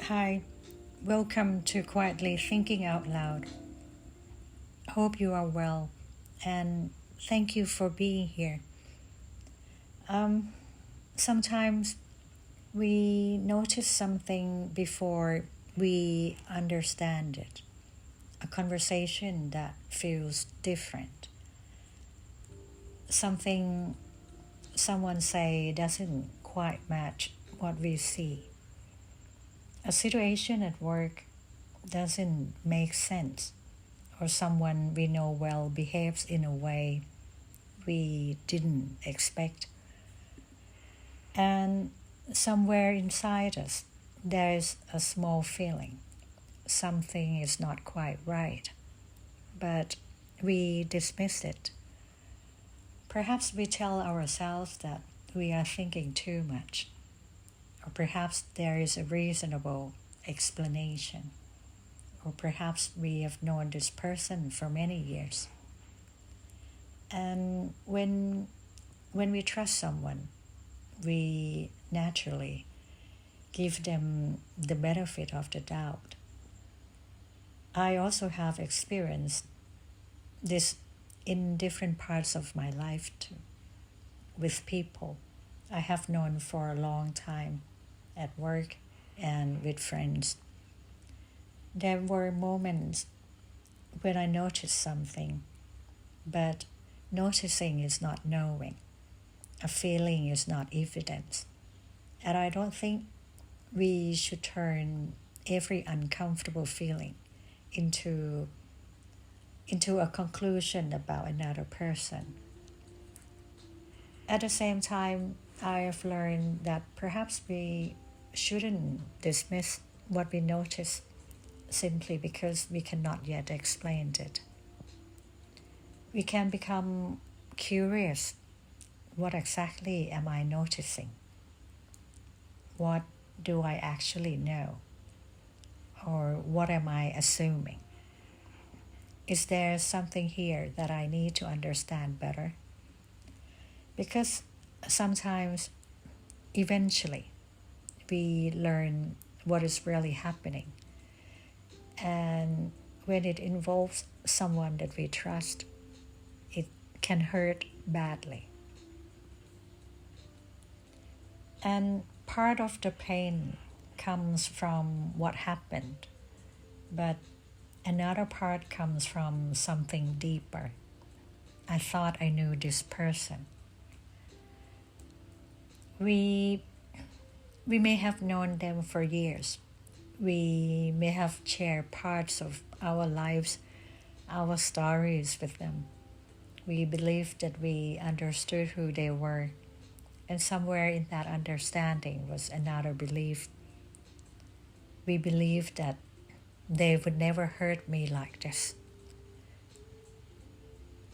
Hi, welcome to Quietly Thinking Out Loud. Hope you are well and thank you for being here. Um, Sometimes we notice something before we understand it, a conversation that feels different, something someone say doesn't quite match what we see. A situation at work doesn't make sense, or someone we know well behaves in a way we didn't expect. And somewhere inside us, there's a small feeling something is not quite right, but we dismiss it. Perhaps we tell ourselves that we are thinking too much, or perhaps there is a reasonable explanation, or perhaps we have known this person for many years. And when we trust someone, we naturally give them the benefit of the doubt. I also have experienced this in different parts of my life too, with people I have known for a long time at work and with friends. There were moments when I noticed something, but noticing is not knowing. A feeling is not evidence. And I don't think we should turn every uncomfortable feeling into a conclusion about another person. At the same time, I have learned that perhaps we shouldn't dismiss what we notice simply because we cannot yet explain it. We can become curious. What exactly am I noticing? What do I actually know? Or what am I assuming? Is there something here that I need to understand better? Because sometimes, eventually, we learn what is really happening. And when it involves someone that we trust, it can hurt badly. And part of the pain comes from what happened, but another part comes from something deeper. I thought I knew this person. We may have known them for years. We may have shared parts of our lives, our stories with them. We believed that we understood who they were, and somewhere in that understanding was another belief. We believed that they would never hurt me like this.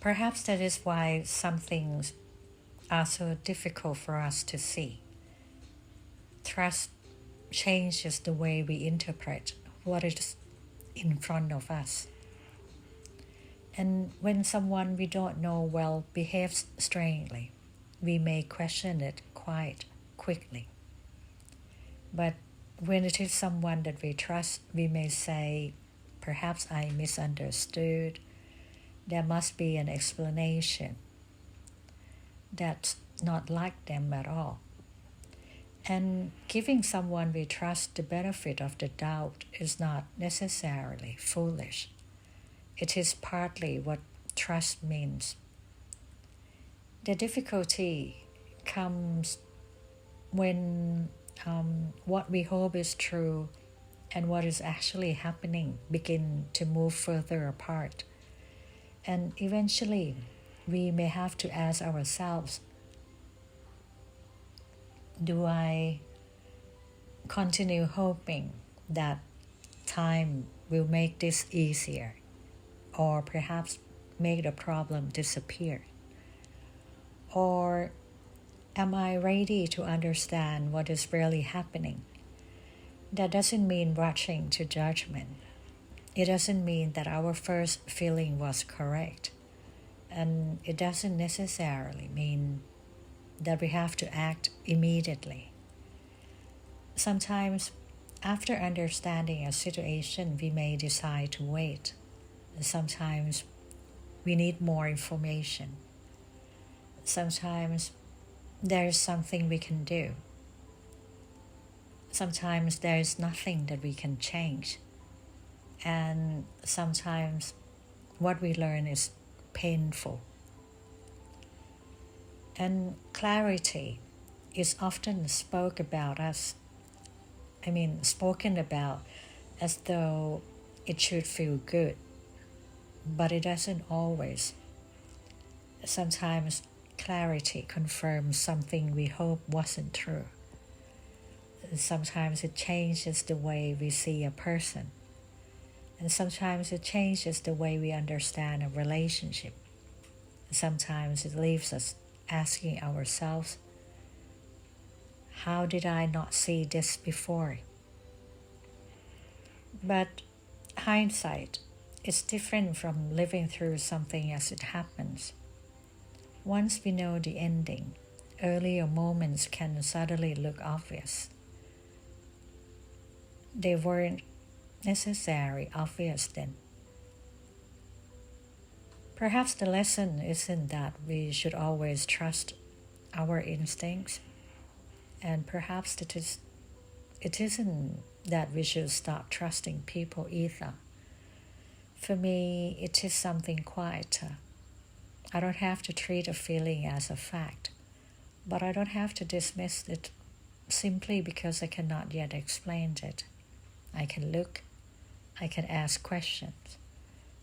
Perhaps that is why some things are so difficult for us to see. Trust changes the way we interpret what is in front of us. And when someone we don't know well behaves strangely, we may question it quite quickly. But when it is someone that we trust, we may say, perhaps I misunderstood. There must be an explanation. That's not like them at all. And giving someone we trust the benefit of the doubt is not necessarily foolish. It is partly what trust means. The difficulty comes when what we hope is true and what is actually happening begin to move further apart. And eventually, we may have to ask ourselves, do I continue hoping that time will make this easier, or perhaps make the problem disappear? Or am I ready to understand what is really happening? That doesn't mean rushing to judgment. It doesn't mean that our first feeling was correct. And it doesn't necessarily mean that we have to act immediately. Sometimes After understanding a situation, we may decide to wait. Sometimes we need more information. Sometimes there is something we can do. Sometimes there is nothing that we can change. And sometimes what we learn is painful. And clarity is often spoken about as though it should feel good, but it doesn't always. Sometimes clarity confirms something we hope wasn't true. Sometimes it changes the way we see a person. And sometimes it changes the way we understand a relationship. Sometimes it leaves us asking ourselves, how did I not see this before? But hindsight is different from living through something as it happens. Once we know the ending, earlier moments can suddenly look obvious. They weren't necessarily obvious then. Perhaps the lesson isn't that we should always trust our instincts, and perhaps it isn't that we should stop trusting people either. For me, it is something quieter. I don't have to treat a feeling as a fact, but I don't have to dismiss it simply because I cannot yet explain it. I can look, I can ask questions,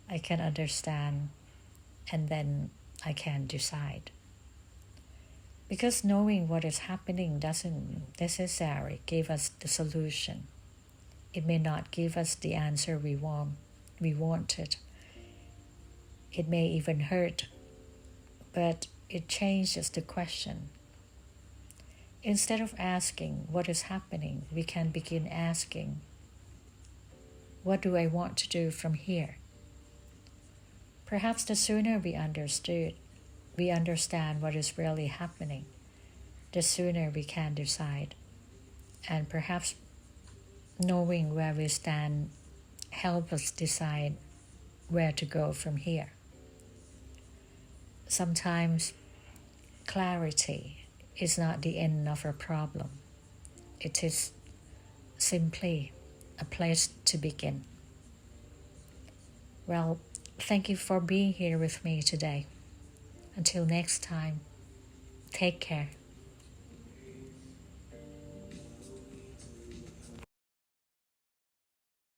I can understand, and then I can decide. Because knowing what is happening doesn't necessarily give us the solution. It may not give us the answer we wanted. It may even hurt, but it changes the question. Instead of asking what is happening, we can begin asking, what do I want to do from here? Perhaps the sooner we understand what is really happening, the sooner we can decide. And perhaps knowing where we stand helps us decide where to go from here. Sometimes clarity is not the end of a problem. It is simply a place to begin. Well, thank you for being here with me today. Until next time, take care.